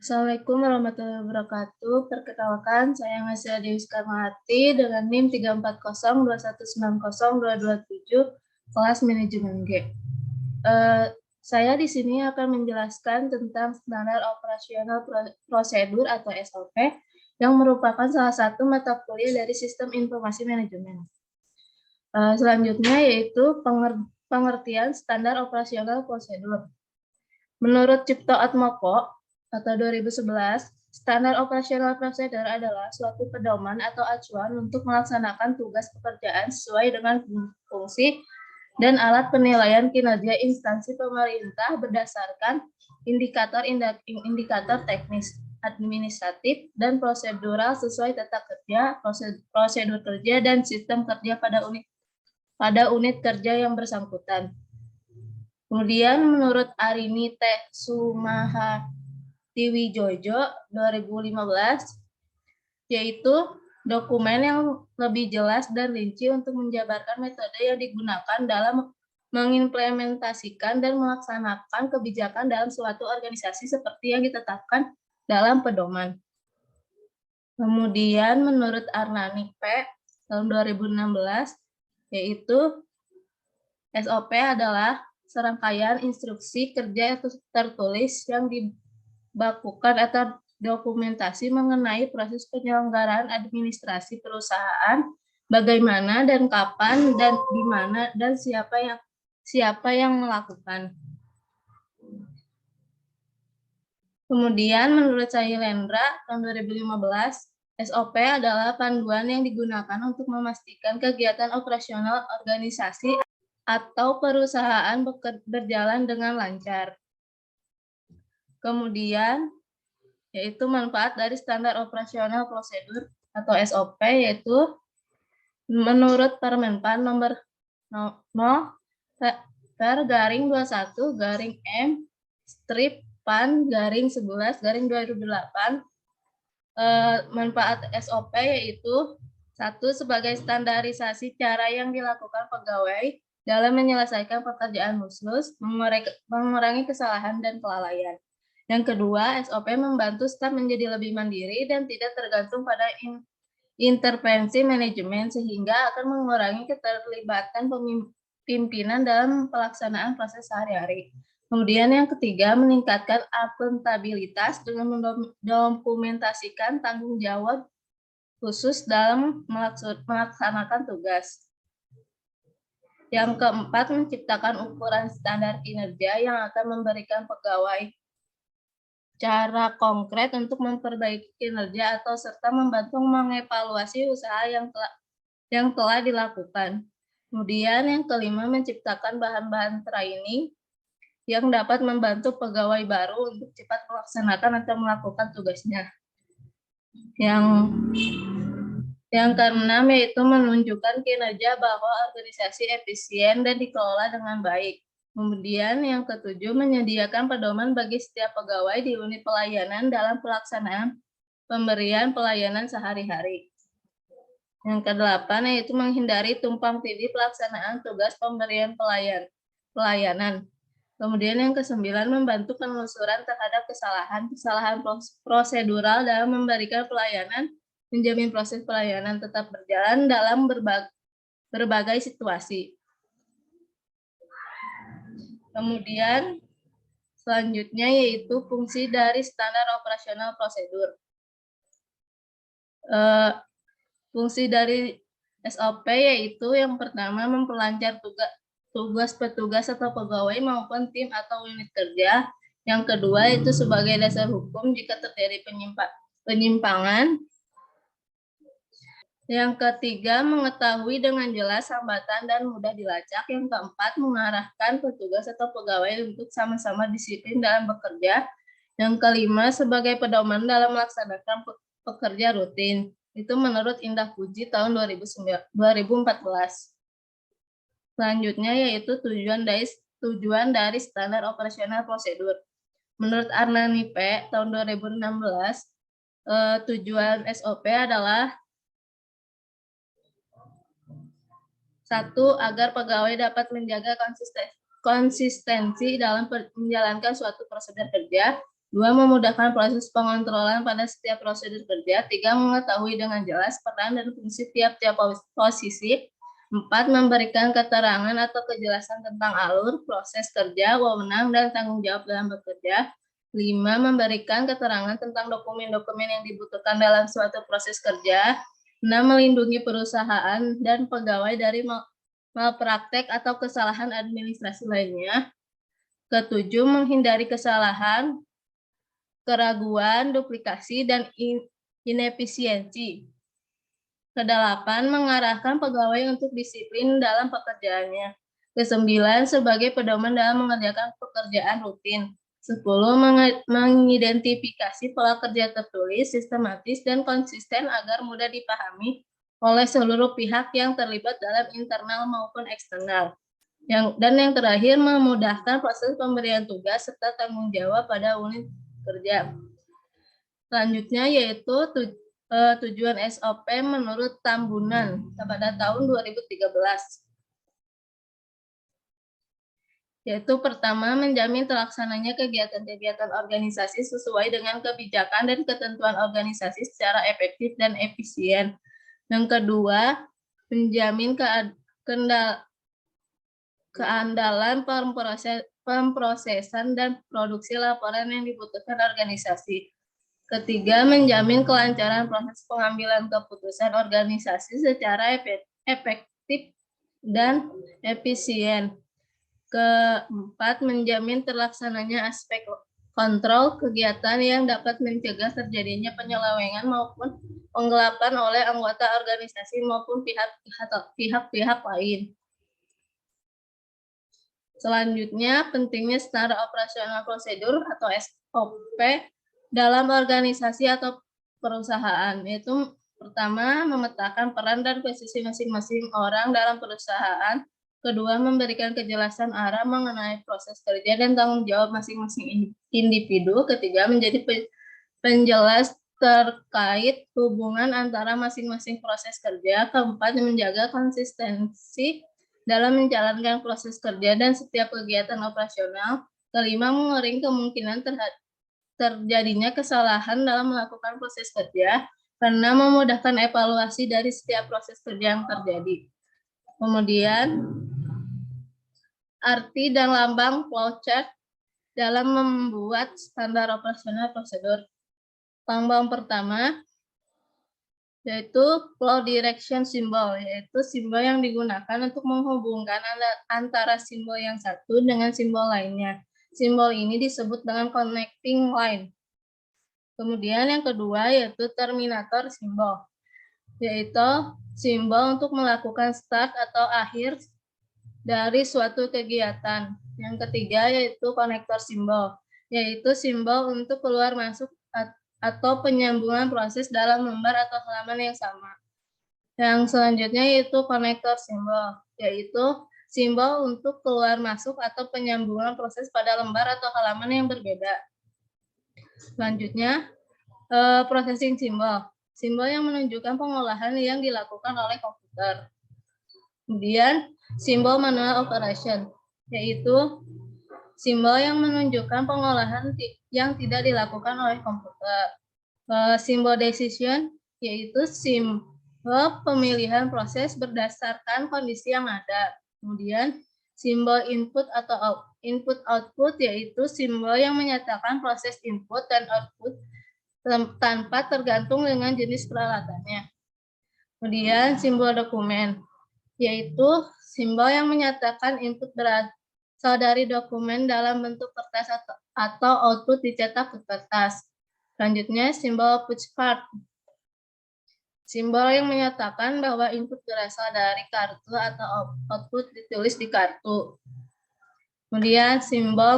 Assalamualaikum warahmatullahi wabarakatuh. Perkenalkan, saya Ngasila Dewi Soekarnohati dengan NIM 34021902227 kelas manajemen G. Saya di sini akan menjelaskan tentang standar operasional prosedur atau SOP yang merupakan salah satu mata kuliah dari sistem informasi manajemen. Selanjutnya yaitu pengertian standar operasional prosedur. Menurut Cipto Atmoko atau 2011, standar operasional prosedur adalah suatu pedoman atau acuan untuk melaksanakan tugas pekerjaan sesuai dengan fungsi dan alat penilaian kinerja instansi pemerintah berdasarkan indikator teknis, administratif, dan prosedural sesuai tata kerja, prosedur kerja, dan sistem kerja pada unit kerja yang bersangkutan. Kemudian menurut Arini T. Sumahatiwijojo 2015, yaitu dokumen yang lebih jelas dan rinci untuk menjabarkan metode yang digunakan dalam mengimplementasikan dan melaksanakan kebijakan dalam suatu organisasi seperti yang ditetapkan dalam pedoman. Kemudian menurut Arnani P. tahun 2016, yaitu SOP adalah serangkaian instruksi kerja tertulis yang dibakukan atau dokumentasi mengenai proses penyelenggaraan administrasi perusahaan, bagaimana dan kapan dan di mana dan siapa yang melakukan. Kemudian menurut Sailendra tahun 2015, SOP adalah panduan yang digunakan untuk memastikan kegiatan operasional organisasi atau perusahaan berjalan dengan lancar. Kemudian, yaitu manfaat dari standar operasional prosedur atau SOP, yaitu menurut Permenpan nomor 0/M/Pan/11/2008, manfaat SOP yaitu 1. Sebagai standarisasi cara yang dilakukan pegawai dalam menyelesaikan pekerjaan khusus, mengurangi kesalahan dan kelalaian. Yang kedua, SOP membantu staf menjadi lebih mandiri dan tidak tergantung pada intervensi manajemen sehingga akan mengurangi keterlibatan pimpinan dalam pelaksanaan proses sehari-hari. Kemudian yang ketiga, meningkatkan akuntabilitas dengan mendokumentasikan tanggung jawab khusus dalam melaksanakan tugas. Yang keempat, menciptakan ukuran standar kinerja yang akan memberikan pegawai cara konkret untuk memperbaiki kinerja atau serta membantu mengevaluasi usaha yang telah dilakukan. Kemudian yang kelima, menciptakan bahan-bahan training yang dapat membantu pegawai baru untuk cepat melaksanakan atau melakukan tugasnya. Yang keenam yaitu menunjukkan kinerja bahwa organisasi efisien dan dikelola dengan baik. Kemudian yang ketujuh, menyediakan pedoman bagi setiap pegawai di unit pelayanan dalam pelaksanaan pemberian pelayanan sehari-hari. Yang kedelapan yaitu menghindari tumpang tindih pelaksanaan tugas pemberian pelayanan. Kemudian yang kesembilan, membantu penelusuran terhadap kesalahan prosedural dalam memberikan pelayanan, menjamin proses pelayanan tetap berjalan dalam berbagai situasi. Kemudian selanjutnya yaitu fungsi dari standar operasional prosedur. Fungsi dari SOP yaitu yang pertama, memperlancar tugas petugas atau pegawai maupun tim atau unit kerja. Yang kedua itu sebagai dasar hukum jika terjadi penyimpangan. Yang ketiga, mengetahui dengan jelas hambatan dan mudah dilacak. Yang keempat, mengarahkan petugas atau pegawai untuk sama-sama disiplin dalam bekerja. Yang kelima, sebagai pedoman dalam melaksanakan pekerja rutin. Itu menurut Indah Puji tahun 2014. Selanjutnya yaitu tujuan dari standar operasional prosedur. Menurut Arnani P. tahun 2016, tujuan SOP adalah 1. Agar pegawai dapat menjaga konsistensi dalam menjalankan suatu prosedur kerja. 2. Memudahkan proses pengontrolan pada setiap prosedur kerja. 3. Mengetahui dengan jelas peran dan fungsi tiap-tiap posisi. 4. Memberikan keterangan atau kejelasan tentang alur, proses kerja, wewenang, dan tanggung jawab dalam bekerja. 5. Memberikan keterangan tentang dokumen-dokumen yang dibutuhkan dalam suatu proses kerja. 6. Melindungi perusahaan dan pegawai dari malpraktek atau kesalahan administrasi lainnya. Ketujuh, menghindari kesalahan, keraguan, duplikasi, dan inefisiensi. Kedelapan, mengarahkan pegawai untuk disiplin dalam pekerjaannya. Kesembilan, sebagai pedoman dalam mengerjakan pekerjaan rutin. 10. Mengidentifikasi pola kerja tertulis, sistematis, dan konsisten agar mudah dipahami oleh seluruh pihak yang terlibat dalam internal maupun eksternal. Dan yang terakhir, memudahkan proses pemberian tugas serta tanggung jawab pada unit kerja. Selanjutnya yaitu tujuan SOP menurut Tambunan pada tahun 2013. Yaitu pertama, menjamin terlaksananya kegiatan-kegiatan organisasi sesuai dengan kebijakan dan ketentuan organisasi secara efektif dan efisien. Yang kedua, menjamin keandalan pemprosesan dan produksi laporan yang dibutuhkan organisasi. Ketiga, menjamin kelancaran proses pengambilan keputusan organisasi secara efektif dan efisien. Keempat, menjamin terlaksananya aspek kontrol kegiatan yang dapat mencegah terjadinya penyelewengan maupun penggelapan oleh anggota organisasi maupun pihak-pihak lain. Selanjutnya, pentingnya standar operasional prosedur atau SOP dalam organisasi atau perusahaan, yaitu pertama, memetakan peran dan posisi masing-masing orang dalam perusahaan. Kedua, memberikan kejelasan arah mengenai proses kerja dan tanggung jawab masing-masing individu. Ketiga, menjadi penjelas terkait hubungan antara masing-masing proses kerja. Keempat, menjaga konsistensi dalam menjalankan proses kerja dan setiap kegiatan operasional. Kelima, mengurangi kemungkinan terjadinya kesalahan dalam melakukan proses kerja karena memudahkan evaluasi dari setiap proses kerja yang terjadi. Kemudian, arti dan lambang flowchart dalam membuat standar operasional prosedur. Lambang pertama yaitu flow direction symbol, yaitu simbol yang digunakan untuk menghubungkan antara simbol yang satu dengan simbol lainnya. Simbol ini disebut dengan connecting line. Kemudian yang kedua yaitu terminator simbol, yaitu simbol untuk melakukan start atau akhir dari suatu kegiatan. Yang ketiga yaitu konektor simbol, yaitu simbol untuk keluar masuk atau penyambungan proses dalam lembar atau halaman yang sama. Yang selanjutnya yaitu konektor simbol, yaitu simbol untuk keluar masuk atau penyambungan proses pada lembar atau halaman yang berbeda. Selanjutnya, processing simbol, simbol yang menunjukkan pengolahan yang dilakukan oleh komputer. Kemudian, simbol manual operation, yaitu simbol yang menunjukkan pengolahan yang tidak dilakukan oleh komputer. Simbol decision, yaitu simbol pemilihan proses berdasarkan kondisi yang ada. Kemudian, simbol input atau input-output, yaitu simbol yang menyatakan proses input dan output tanpa tergantung dengan jenis peralatannya. Kemudian, simbol dokumen, yaitu simbol yang menyatakan input berasal dari dokumen dalam bentuk kertas atau output dicetak ke kertas. Selanjutnya, simbol pushcard, simbol yang menyatakan bahwa input berasal dari kartu atau output ditulis di kartu. Kemudian, simbol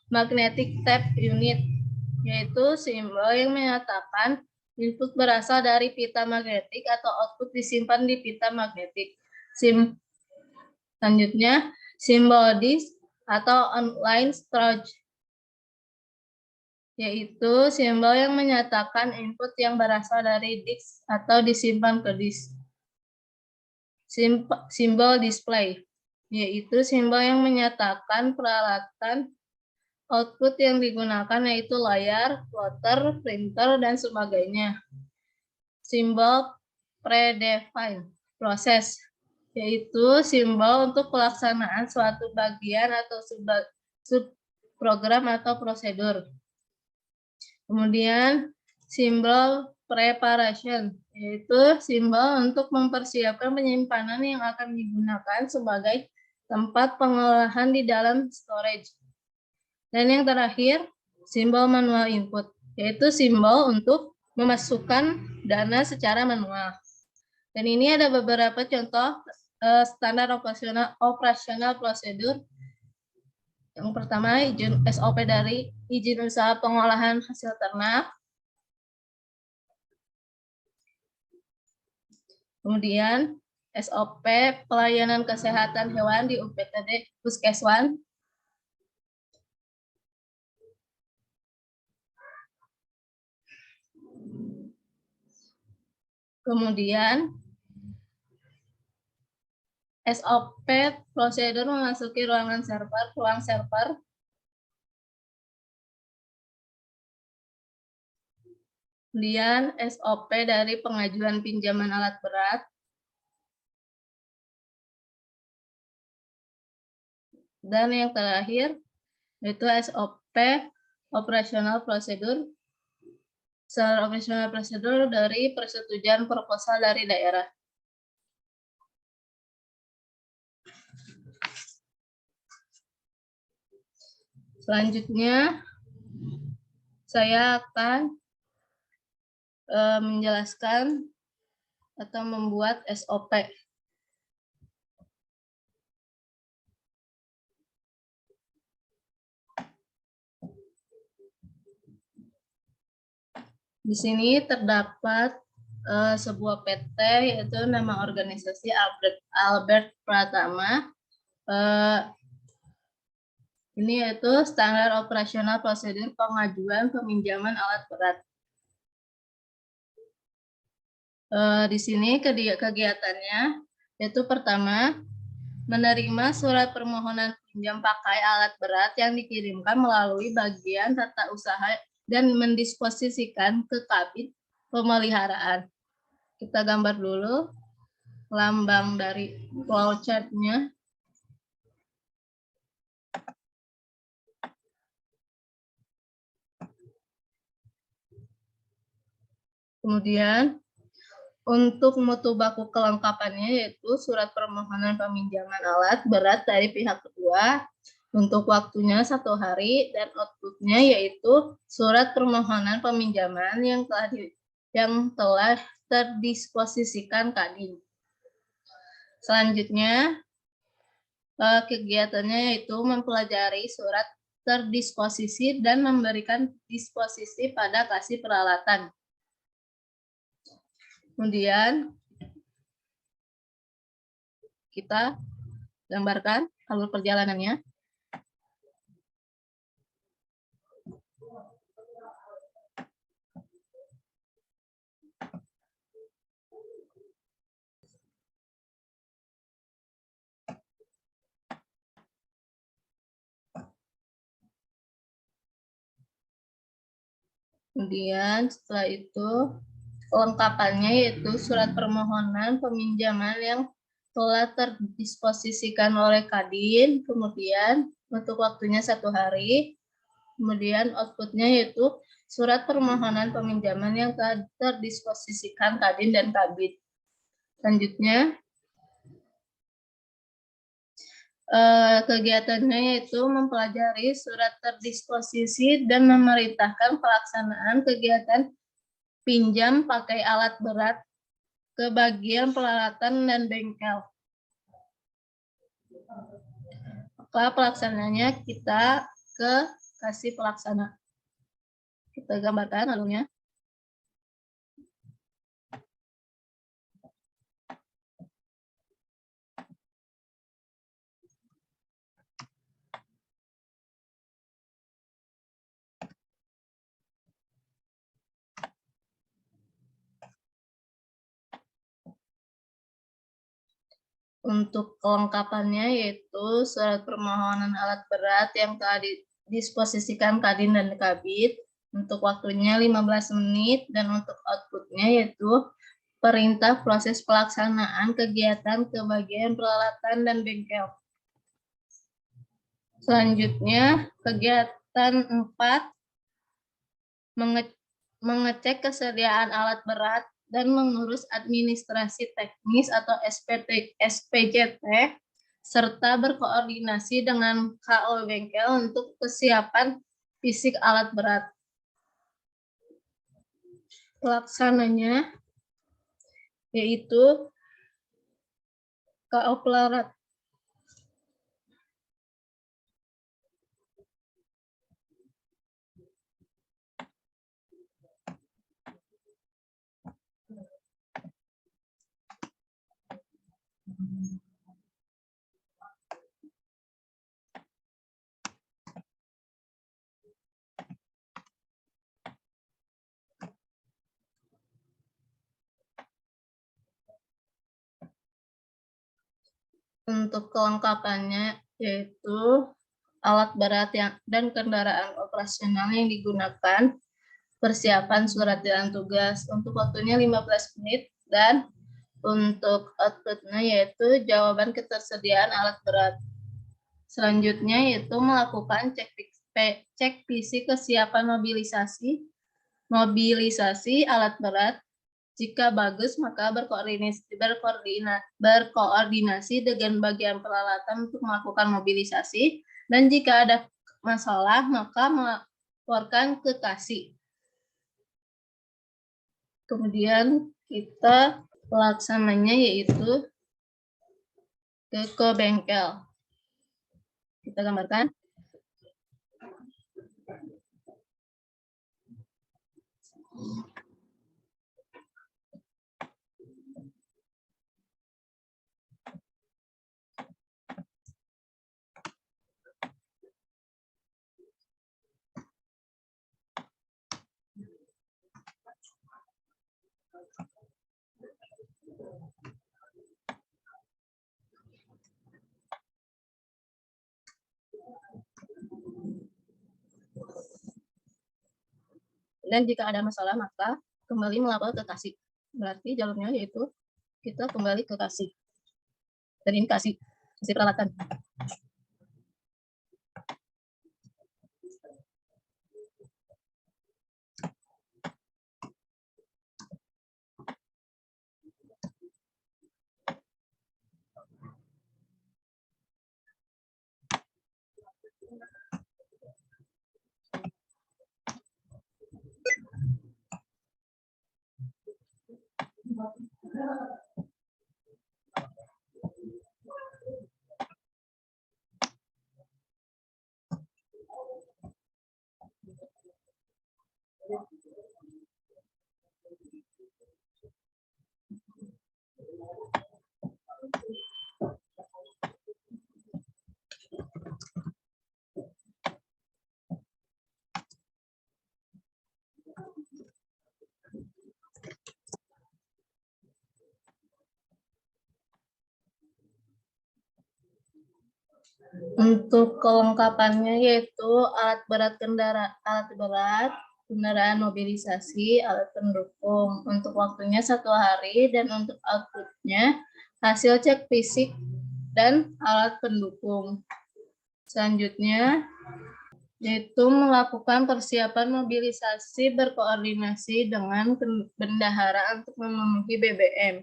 magnetic tape unit, yaitu simbol yang menyatakan input berasal dari pita magnetik atau output disimpan di pita magnetik. Selanjutnya, simbol disk atau online storage, yaitu simbol yang menyatakan input yang berasal dari disk atau disimpan ke disk. Simbol display, yaitu simbol yang menyatakan peralatan Output yang digunakan yaitu layar, plotter, printer, dan sebagainya. Simbol predefined proses, yaitu simbol untuk pelaksanaan suatu bagian atau subprogram atau prosedur. Kemudian simbol preparation, yaitu simbol untuk mempersiapkan penyimpanan yang akan digunakan sebagai tempat pengolahan di dalam storage. Dan yang terakhir, simbol manual input, yaitu simbol untuk memasukkan dana secara manual. Dan ini ada beberapa contoh standar operasional prosedur. Yang pertama, izin SOP dari izin usaha pengolahan hasil ternak. Kemudian SOP pelayanan kesehatan hewan di UPTD Puskeswan. Kemudian SOP prosedur memasuki ruang server. Kemudian SOP dari pengajuan pinjaman alat berat. Dan yang terakhir yaitu SOP operasional prosedur. Standar operasional prosedur dari persetujuan proposal dari daerah. Selanjutnya, saya akan menjelaskan atau membuat SOP. Di sini terdapat sebuah PT, yaitu nama organisasi Albert Pratama. Ini yaitu standar operasional prosedur pengajuan peminjaman alat berat. Di sini kegiatannya yaitu pertama, menerima surat permohonan pinjam pakai alat berat yang dikirimkan melalui bagian tata usaha dan mendisposisikan ke kabin pemeliharaan. Kita gambar dulu lambang dari flowchart-nya. Kemudian untuk mutu baku kelengkapannya yaitu surat permohonan peminjaman alat berat dari pihak kedua untuk waktunya 1 hari dan outputnya yaitu surat permohonan peminjaman yang telah terdisposisikan Kadin. Selanjutnya kegiatannya yaitu mempelajari surat terdisposisi dan memberikan disposisi pada kasih peralatan. Kemudian kita gambarkan alur perjalanannya. Kemudian setelah itu kelengkapannya yaitu surat permohonan peminjaman yang telah terdisposisikan oleh Kadin, kemudian untuk waktunya 1 hari, kemudian outputnya yaitu surat permohonan peminjaman yang telah terdisposisikan Kadin dan Kabid. Selanjutnya, kegiatannya yaitu mempelajari surat terdisposisi dan memerintahkan pelaksanaan kegiatan pinjam pakai alat berat ke bagian peralatan dan bengkel. Maka pelaksananya kita ke kasih pelaksana. Kita gambarkan alurnya. Untuk kelengkapannya yaitu surat permohonan alat berat yang telah disposisikan Kadin dan Kabid. Untuk waktunya 15 menit dan untuk outputnya yaitu perintah proses pelaksanaan kegiatan ke bagian peralatan dan bengkel. Selanjutnya, kegiatan 4, mengecek kesediaan alat berat dan mengurus administrasi teknis atau SPJT, serta berkoordinasi dengan KO bengkel untuk kesiapan fisik alat berat. Pelaksananya yaitu KO Pelarat. Untuk kelengkapannya yaitu alat berat dan kendaraan operasional yang digunakan, persiapan surat jalan tugas untuk waktunya 15 menit, dan untuk outputnya yaitu jawaban ketersediaan alat berat. Selanjutnya yaitu melakukan cek fisik kesiapan mobilisasi alat berat. Jika bagus, maka berkoordinasi dengan bagian peralatan untuk melakukan mobilisasi, dan jika ada masalah, maka melaporkan ke KASI. Kemudian kita pelaksananya yaitu ke bengkel. Kita gambarkan. Dan jika ada masalah, maka kembali melapor ke KASI. Berarti jalurnya yaitu kita kembali ke KASI. Dan ini KASI peralatan. Untuk kelengkapannya yaitu alat berat, kendaraan mobilisasi, alat pendukung. Untuk waktunya 1 hari, dan untuk outputnya hasil cek fisik dan alat pendukung. Selanjutnya yaitu melakukan persiapan mobilisasi berkoordinasi dengan bendahara untuk memenuhi BBM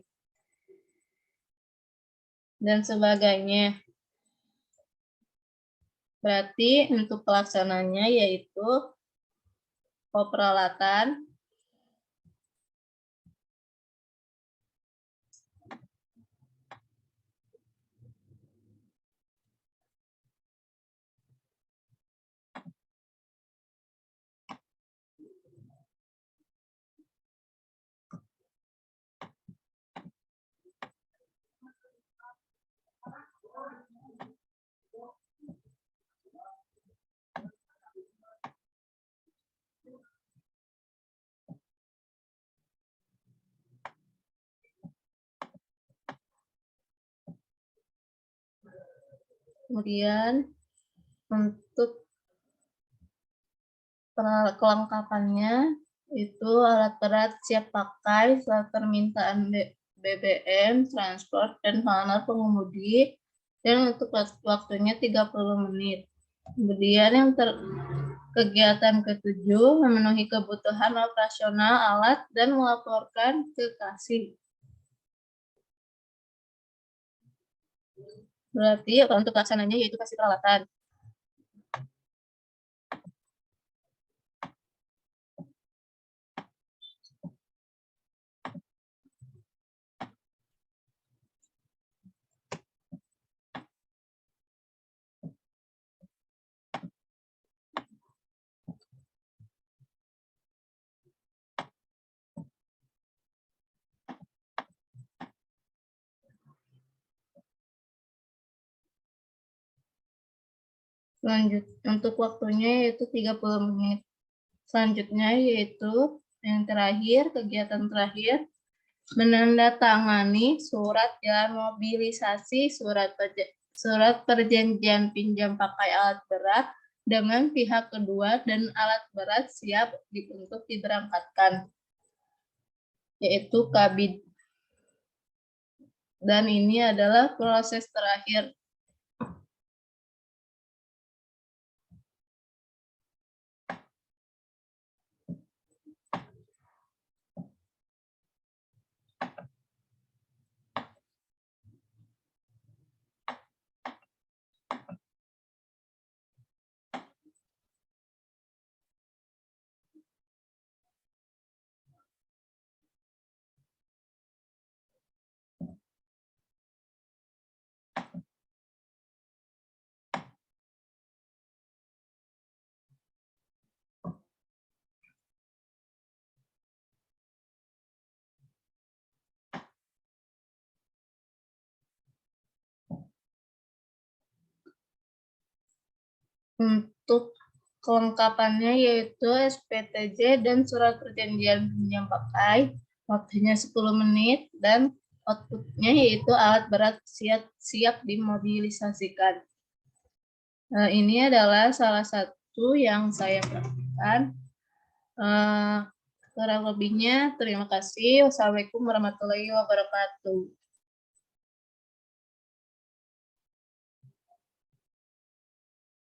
dan sebagainya. Berarti untuk pelaksananya yaitu peralatan, kemudian untuk kelengkapannya itu alat berat siap pakai, surat permintaan BBM, transport, dan honor pengemudi, dan untuk waktunya 30 menit. Kemudian yang kegiatan ketujuh, memenuhi kebutuhan operasional alat dan melaporkan ke kasih. Berarti untuk pelaksananya yaitu kasih peralatan. Untuk waktunya yaitu 30 menit. Selanjutnya yaitu yang terakhir, kegiatan terakhir, menandatangani surat jalan mobilisasi surat perjanjian pinjam pakai alat berat dengan pihak kedua dan alat berat siap untuk diberangkatkan, yaitu kabid. Dan ini adalah proses terakhir. Untuk kelengkapannya yaitu SPTJ dan surat perjanjian pinjam pakai, waktunya 10 menit, dan outputnya yaitu alat berat siap dimobilisasikan. Ini adalah salah satu yang saya praktikkan. Kurang lebihnya terima kasih. Wassalamualaikum warahmatullahi wabarakatuh.